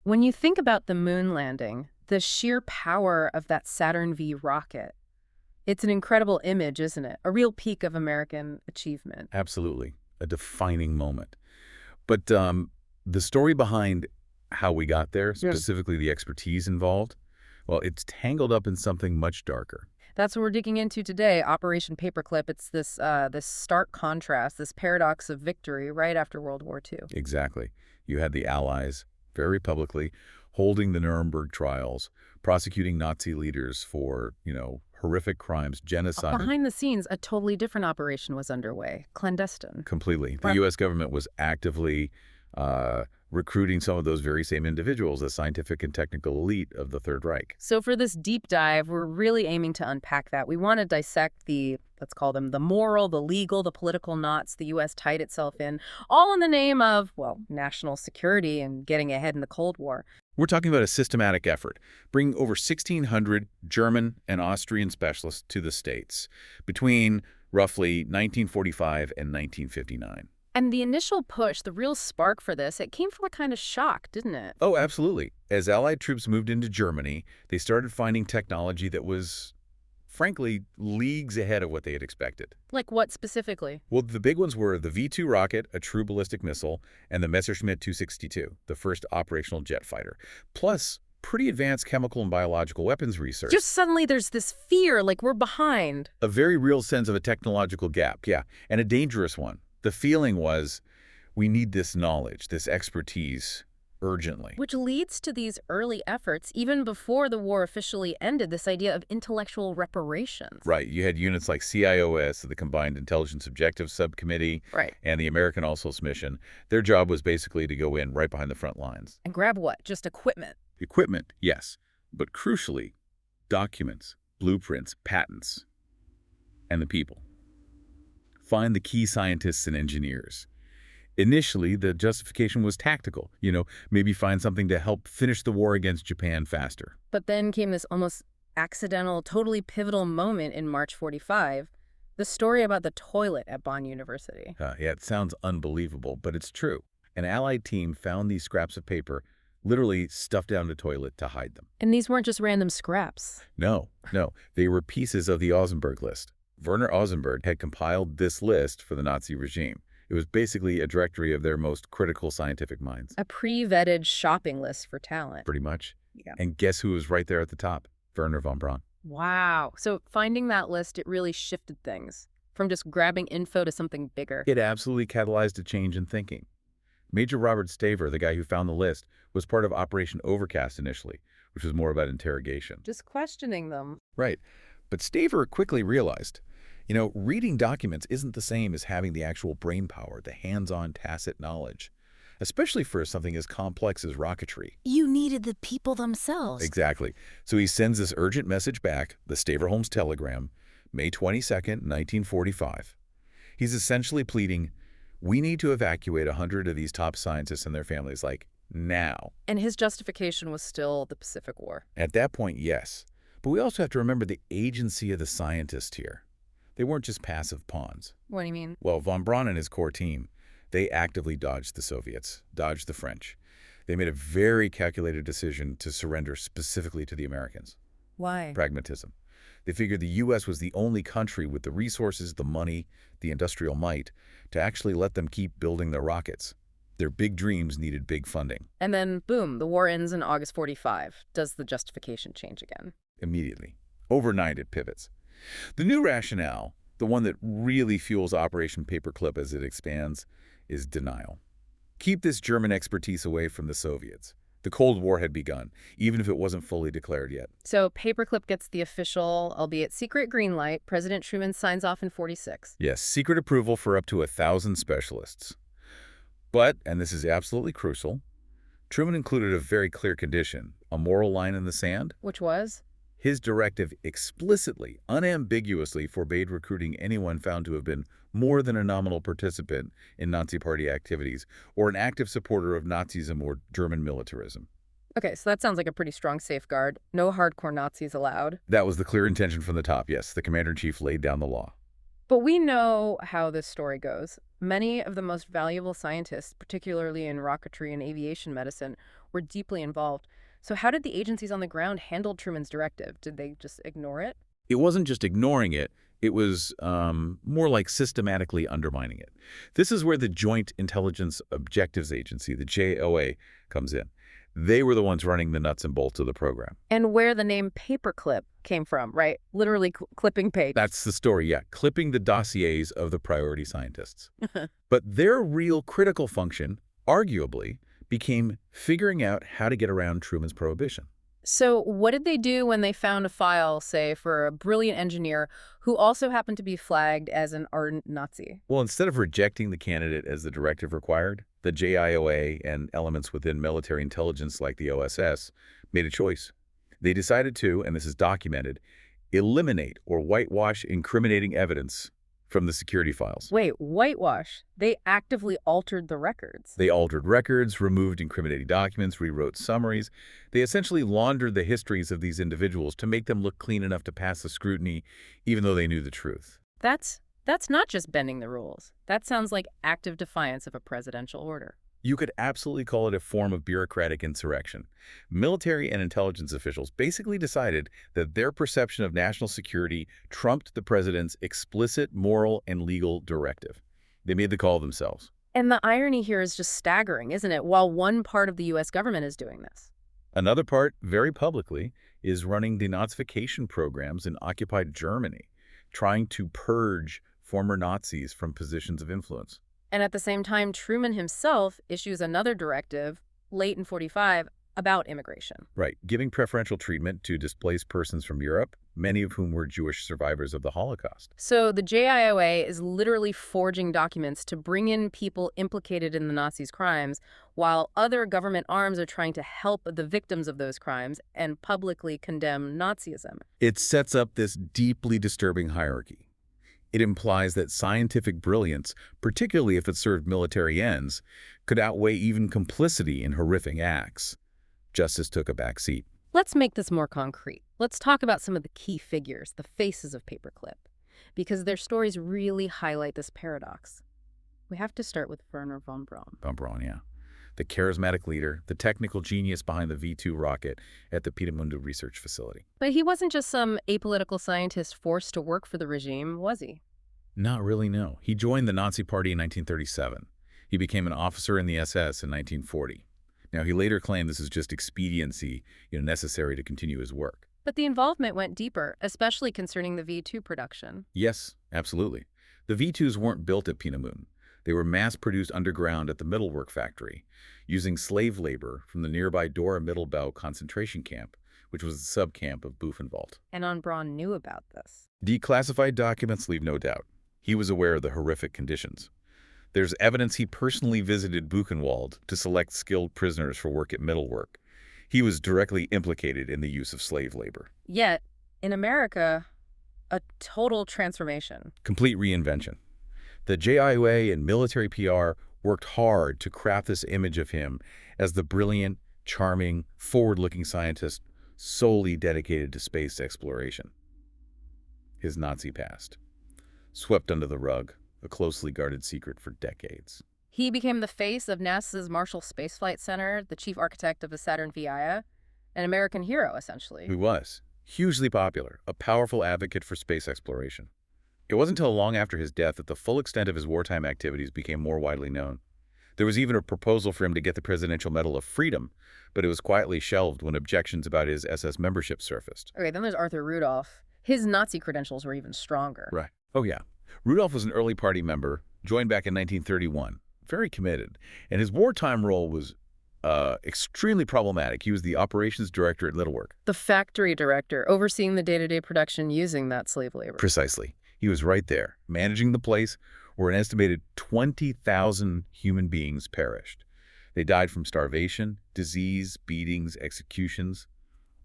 When you think about the moon landing, the sheer power of that Saturn V rocket, it's an incredible image, isn't it? A real peak of American achievement. Absolutely. A defining moment. But the story behind how we got there, specifically the expertise involved, well, it's tangled up in something much darker. That's what we're digging into today, Operation Paperclip. It's this stark contrast, this paradox of victory right after World War II. Exactly. You had the Allies, very publicly, holding the Nuremberg trials, prosecuting Nazi leaders for, horrific crimes, genocide. Behind the scenes, a totally different operation was underway, clandestine. Completely. The U.S. government was actively recruiting some of those very same individuals, the scientific and technical elite of the Third Reich. So for this deep dive, we're really aiming to unpack that. We want to dissect let's call them the moral, the legal, the political knots the U.S. tied itself in, all in the name of, national security and getting ahead in the Cold War. We're talking about a systematic effort, bringing over 1,600 German and Austrian specialists to the States between roughly 1945 and 1959. And the initial push, the real spark for this, it came from a kind of shock, didn't it? Oh, absolutely. As Allied troops moved into Germany, they started finding technology that was, frankly, leagues ahead of what they had expected. Like what specifically? Well, the big ones were the V-2 rocket, a true ballistic missile, and the Messerschmitt 262, the first operational jet fighter. Plus, pretty advanced chemical and biological weapons research. Just suddenly there's this fear, like we're behind. A very real sense of a technological gap, yeah, and a dangerous one. The feeling was, we need this knowledge, this expertise, urgently. Which leads to these early efforts, even before the war officially ended, this idea of intellectual reparations. Right. You had units like CIOS, the Combined Intelligence Objectives Subcommittee, right, and the American All-Souls Mission. Their job was basically to go in right behind the front lines. And grab what? Just equipment? Equipment, yes. But crucially, documents, blueprints, patents, and the people. Find the key scientists and engineers. Initially, the justification was tactical. Maybe find something to help finish the war against Japan faster. But then came this almost accidental, totally pivotal moment in March 45, the story about the toilet at Bonn University. Yeah, it sounds unbelievable, but it's true. An Allied team found these scraps of paper literally stuffed down the toilet to hide them. And these weren't just random scraps. No. They were pieces of the Ausenberg list. Werner Ausenberg had compiled this list for the Nazi regime. It was basically a directory of their most critical scientific minds. A pre-vetted shopping list for talent. Pretty much. Yeah. And guess who was right there at the top? Wernher von Braun. Wow. So finding that list, it really shifted things from just grabbing info to something bigger. It absolutely catalyzed a change in thinking. Major Robert Staver, the guy who found the list, was part of Operation Overcast initially, which was more about interrogation. Just questioning them. Right. But Staver quickly realized, reading documents isn't the same as having the actual brain power, the hands-on tacit knowledge, especially for something as complex as rocketry. You needed the people themselves. Exactly. So he sends this urgent message back, the Staver-Holmes telegram, May 22nd, 1945. He's essentially pleading, we need to evacuate 100 of these top scientists and their families, now. And his justification was still the Pacific War. At that point, yes. But we also have to remember the agency of the scientists here. They weren't just passive pawns. What do you mean? Well, von Braun and his core team, they actively dodged the Soviets, dodged the French. They made a very calculated decision to surrender specifically to the Americans. Why? Pragmatism. They figured the U.S. was the only country with the resources, the money, the industrial might to actually let them keep building their rockets. Their big dreams needed big funding. And then, boom, the war ends in August 45. Does the justification change again? Immediately. Overnight, it pivots. The new rationale, the one that really fuels Operation Paperclip as it expands, is denial. Keep this German expertise away from the Soviets. The Cold War had begun, even if it wasn't fully declared yet. So Paperclip gets the official, albeit secret, green light. President Truman signs off in 46. Yes, secret approval for up to 1,000 specialists. But, and this is absolutely crucial, Truman included a very clear condition, a moral line in the sand. Which was? His directive explicitly, unambiguously forbade recruiting anyone found to have been more than a nominal participant in Nazi Party activities or an active supporter of Nazism or German militarism. Okay, so that sounds like a pretty strong safeguard. No hardcore Nazis allowed. That was the clear intention from the top, yes. The commander-in-chief laid down the law. But we know how this story goes. Many of the most valuable scientists, particularly in rocketry and aviation medicine, were deeply involved. So how did the agencies on the ground handle Truman's directive? Did they just ignore it? It wasn't just ignoring it. It was more like systematically undermining it. This is where the Joint Intelligence Objectives Agency, the JIOA, comes in. They were the ones running the nuts and bolts of the program. And where the name paperclip came from, right? Literally clipping pages. That's the story, yeah. Clipping the dossiers of the priority scientists. But their real critical function, arguably, became figuring out how to get around Truman's prohibition. So what did they do when they found a file, say, for a brilliant engineer who also happened to be flagged as an ardent Nazi? Well, instead of rejecting the candidate as the directive required, the JIOA and elements within military intelligence like the OSS made a choice. They decided to, and this is documented, eliminate or whitewash incriminating evidence from the security files. Wait, whitewash? They actively altered the records. They altered records, removed incriminating documents, rewrote summaries. They essentially laundered the histories of these individuals to make them look clean enough to pass the scrutiny, even though they knew the truth. That's not just bending the rules. That sounds like active defiance of a presidential order. You could absolutely call it a form of bureaucratic insurrection. Military and intelligence officials basically decided that their perception of national security trumped the president's explicit moral and legal directive. They made the call themselves. And the irony here is just staggering, isn't it? While one part of the U.S. government is doing this. Another part, very publicly, is running denazification programs in occupied Germany, trying to purge former Nazis from positions of influence. And at the same time, Truman himself issues another directive, late in 45, about immigration. Right, giving preferential treatment to displaced persons from Europe, many of whom were Jewish survivors of the Holocaust. So the JIOA is literally forging documents to bring in people implicated in the Nazis' crimes, while other government arms are trying to help the victims of those crimes and publicly condemn Nazism. It sets up this deeply disturbing hierarchy. It implies that scientific brilliance, particularly if it served military ends, could outweigh even complicity in horrific acts. Justice took a back seat. Let's make this more concrete. Let's talk about some of the key figures, the faces of Paperclip, because their stories really highlight this paradox. We have to start with Wernher von Braun. Von Braun, yeah. The charismatic leader, the technical genius behind the V-2 rocket at the Peenemünde Research Facility. But he wasn't just some apolitical scientist forced to work for the regime, was he? Not really, no. He joined the Nazi Party in 1937. He became an officer in the SS in 1940. Now, he later claimed this is just expediency, necessary to continue his work. But the involvement went deeper, especially concerning the V-2 production. Yes, absolutely. The V-2s weren't built at Peenemünde. They were mass-produced underground at the Mittelwerk factory, using slave labor from the nearby Dora Mittelbau concentration camp, which was the sub-camp of Buchenwald. And von Braun knew about this. Declassified documents leave no doubt. He was aware of the horrific conditions. There's evidence he personally visited Buchenwald to select skilled prisoners for work at Mittelwerk. He was directly implicated in the use of slave labor. Yet, in America, a total transformation. Complete reinvention. The JIOA and military PR worked hard to craft this image of him as the brilliant, charming, forward-looking scientist solely dedicated to space exploration. His Nazi past, swept under the rug, a closely guarded secret for decades. He became the face of NASA's Marshall Space Flight Center, the chief architect of the Saturn V an American hero, essentially. He was hugely popular, a powerful advocate for space exploration. It wasn't until long after his death that the full extent of his wartime activities became more widely known. There was even a proposal for him to get the Presidential Medal of Freedom, but it was quietly shelved when objections about his SS membership surfaced. Okay, then there's Arthur Rudolph. His Nazi credentials were even stronger. Right. Oh, yeah. Rudolph was an early party member, joined back in 1931, very committed, and his wartime role was extremely problematic. He was the operations director at Mittelwerk. The factory director, overseeing the day-to-day production using that slave labor. Precisely. He was right there, managing the place where an estimated 20,000 human beings perished. They died from starvation, disease, beatings, executions,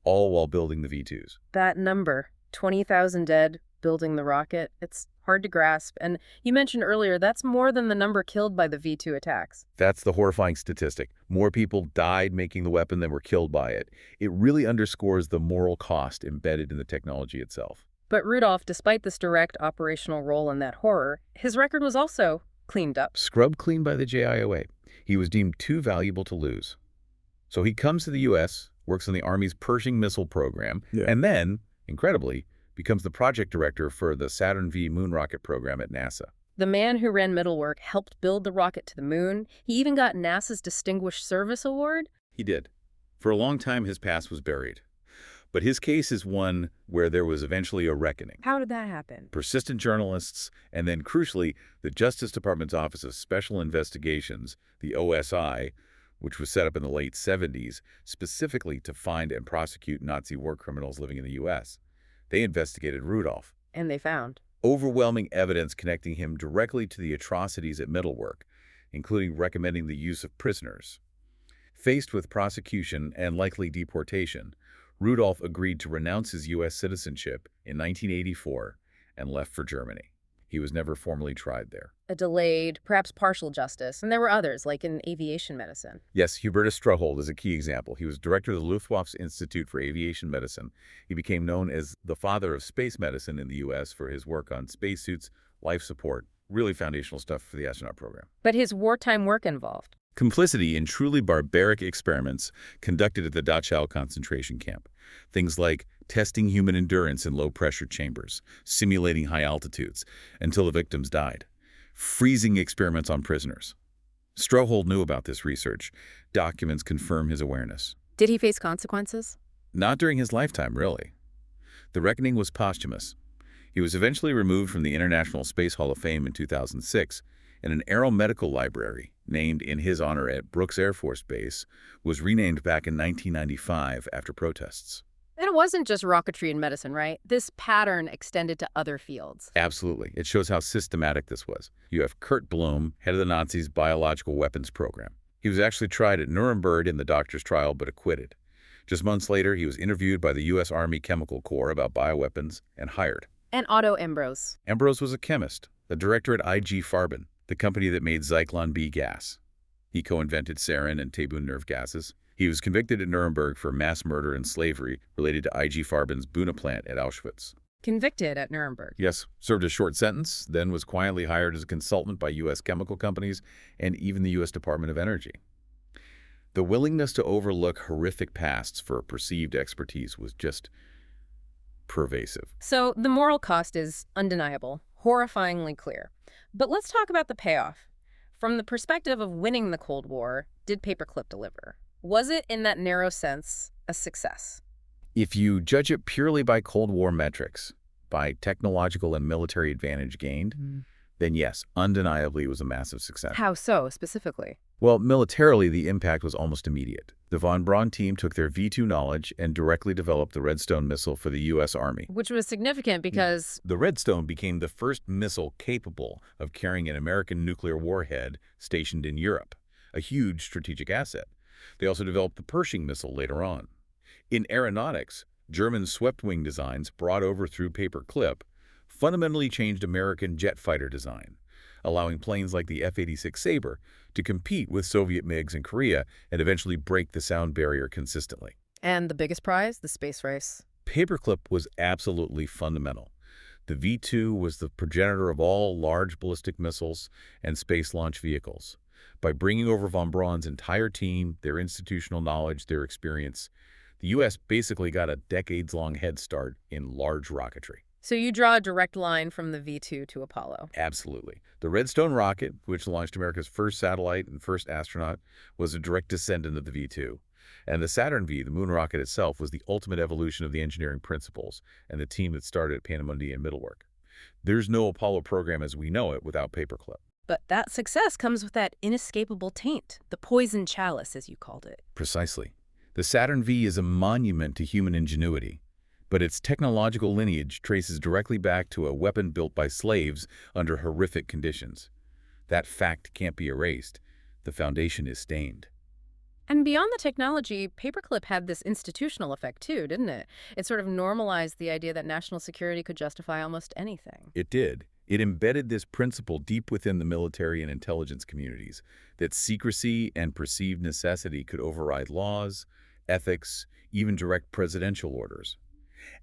all while building the V-2s. That number, 20,000 dead, building the rocket, it's hard to grasp. And you mentioned earlier, that's more than the number killed by the V-2 attacks. That's the horrifying statistic. More people died making the weapon than were killed by it. It really underscores the moral cost embedded in the technology itself. But Rudolph, despite this direct operational role in that horror, his record was also cleaned up. Scrubbed clean by the JIOA. He was deemed too valuable to lose. So he comes to the U.S., works on the Army's Pershing missile program, and then, incredibly, becomes the project director for the Saturn V moon rocket program at NASA. The man who ran Middlework helped build the rocket to the moon. He even got NASA's Distinguished Service Award. He did. For a long time, his past was buried. But his case is one where there was eventually a reckoning. How did that happen? Persistent journalists, and then, crucially, the Justice Department's Office of Special Investigations, the OSI, which was set up in the late 70s, specifically to find and prosecute Nazi war criminals living in the U.S. They investigated Rudolph. And they found Overwhelming evidence connecting him directly to the atrocities at Middlework, including recommending the use of prisoners. Faced with prosecution and likely deportation, Rudolph agreed to renounce his U.S. citizenship in 1984 and left for Germany. He was never formally tried there. a delayed, perhaps partial justice, and there were others, like in aviation medicine. Yes, Hubertus Strohhold is a key example. He was director of the Luftwaffe's Institute for Aviation Medicine. He became known as the father of space medicine in the U.S. for his work on spacesuits, life support, really foundational stuff for the astronaut program. But his wartime work involved Complicity in truly barbaric experiments conducted at the Dachau concentration camp. Things like testing human endurance in low-pressure chambers, simulating high altitudes until the victims died, freezing experiments on prisoners. Strohhold knew about this research. Documents confirm his awareness. Did he face consequences? Not during his lifetime, really. The reckoning was posthumous. He was eventually removed from the International Space Hall of Fame in 2006, and an aeromedical library, named in his honor at Brooks Air Force Base, was renamed back in 1995 after protests. And it wasn't just rocketry and medicine, right? This pattern extended to other fields. Absolutely. It shows how systematic this was. You have Kurt Blum, head of the Nazis' biological weapons program. He was actually tried at Nuremberg in the doctor's trial, but acquitted. Just months later, he was interviewed by the U.S. Army Chemical Corps about bioweapons and hired. And Otto Ambros. Ambros was a chemist, the director at IG Farben, the company that made Zyklon B gas. He co-invented sarin and tabun nerve gases. He was convicted at Nuremberg for mass murder and slavery related to IG Farben's Buna plant at Auschwitz. Convicted at Nuremberg. Yes, served a short sentence, then was quietly hired as a consultant by U.S. chemical companies and even the U.S. Department of Energy. The willingness to overlook horrific pasts for perceived expertise was just pervasive. So the moral cost is undeniable, horrifyingly clear. But let's talk about the payoff. From the perspective of winning the Cold War, did Paperclip deliver? Was it, in that narrow sense, a success? If you judge it purely by Cold War metrics, by technological and military advantage gained, then yes, undeniably it was a massive success. How so, specifically? Well, militarily, the impact was almost immediate. The von Braun team took their V-2 knowledge and directly developed the Redstone missile for the U.S. Army. Which was significant because The Redstone became the first missile capable of carrying an American nuclear warhead stationed in Europe, a huge strategic asset. They also developed the Pershing missile later on. In aeronautics, German swept-wing designs brought over through Paperclip fundamentally changed American jet fighter design, allowing planes like the F-86 Sabre to compete with Soviet MiGs in Korea and eventually break the sound barrier consistently. And the biggest prize, the space race. Paperclip was absolutely fundamental. The V-2 was the progenitor of all large ballistic missiles and space launch vehicles. By bringing over von Braun's entire team, their institutional knowledge, their experience, the U.S. basically got a decades-long head start in large rocketry. So you draw a direct line from the V-2 to Apollo. Absolutely. The Redstone rocket, which launched America's first satellite and first astronaut, was a direct descendant of the V-2. And the Saturn V, the moon rocket itself, was the ultimate evolution of the engineering principles and the team that started at Panamundi and Middlework. There's no Apollo program as we know it without Paperclip. But that success comes with that inescapable taint, the poison chalice, as you called it. Precisely. The Saturn V is a monument to human ingenuity, but its technological lineage traces directly back to a weapon built by slaves under horrific conditions. That fact can't be erased. The foundation is stained. And beyond the technology, Paperclip had this institutional effect too, didn't it? It sort of normalized the idea that national security could justify almost anything. It did. It embedded this principle deep within the military and intelligence communities, that secrecy and perceived necessity could override laws, ethics, even direct presidential orders.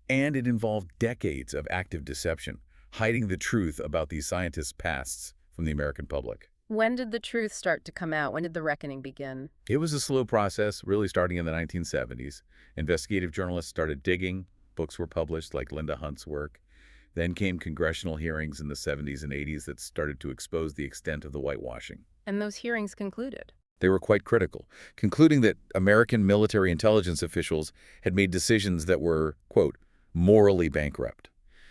And it involved decades of active deception, hiding the truth about these scientists' pasts from the American public. When did the truth start to come out? When did the reckoning begin? It was a slow process, really starting in the 1970s. Investigative journalists started digging. Books were published, like Linda Hunt's work. Then came congressional hearings in the 70s and 80s that started to expose the extent of the whitewashing. And those hearings concluded. They were quite critical, concluding that American military intelligence officials had made decisions that were, quote, morally bankrupt.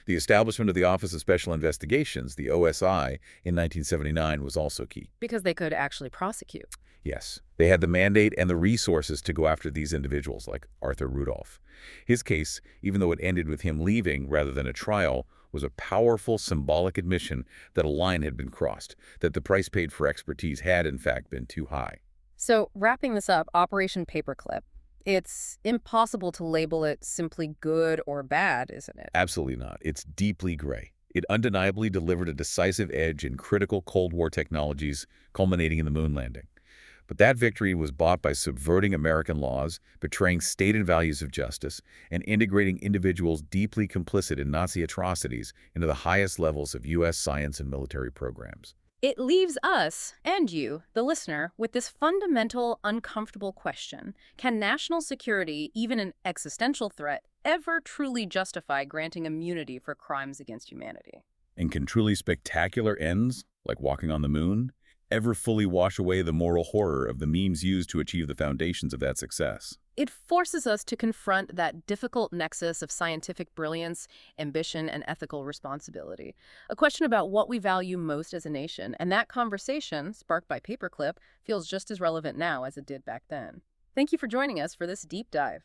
The establishment of the Office of Special Investigations, the OSI, in 1979 was also key. Because they could actually prosecute. Yes, they had the mandate and the resources to go after these individuals, like Arthur Rudolph. His case, even though it ended with him leaving rather than a trial, was a powerful symbolic admission that a line had been crossed, that the price paid for expertise had, in fact, been too high. So, wrapping this up, Operation Paperclip, it's impossible to label it simply good or bad, isn't it? Absolutely not. It's deeply gray. It undeniably delivered a decisive edge in critical Cold War technologies, culminating in the moon landing. But that victory was bought by subverting American laws, betraying stated values of justice, and integrating individuals deeply complicit in Nazi atrocities into the highest levels of U.S. science and military programs. It leaves us, and you, the listener, with this fundamental, uncomfortable question. Can national security, even an existential threat, ever truly justify granting immunity for crimes against humanity? And can truly spectacular ends, like walking on the moon, ever fully wash away the moral horror of the means used to achieve the foundations of that success? It forces us to confront that difficult nexus of scientific brilliance, ambition, and ethical responsibility. A question about what we value most as a nation, and that conversation, sparked by Paperclip, feels just as relevant now as it did back then. Thank you for joining us for this deep dive.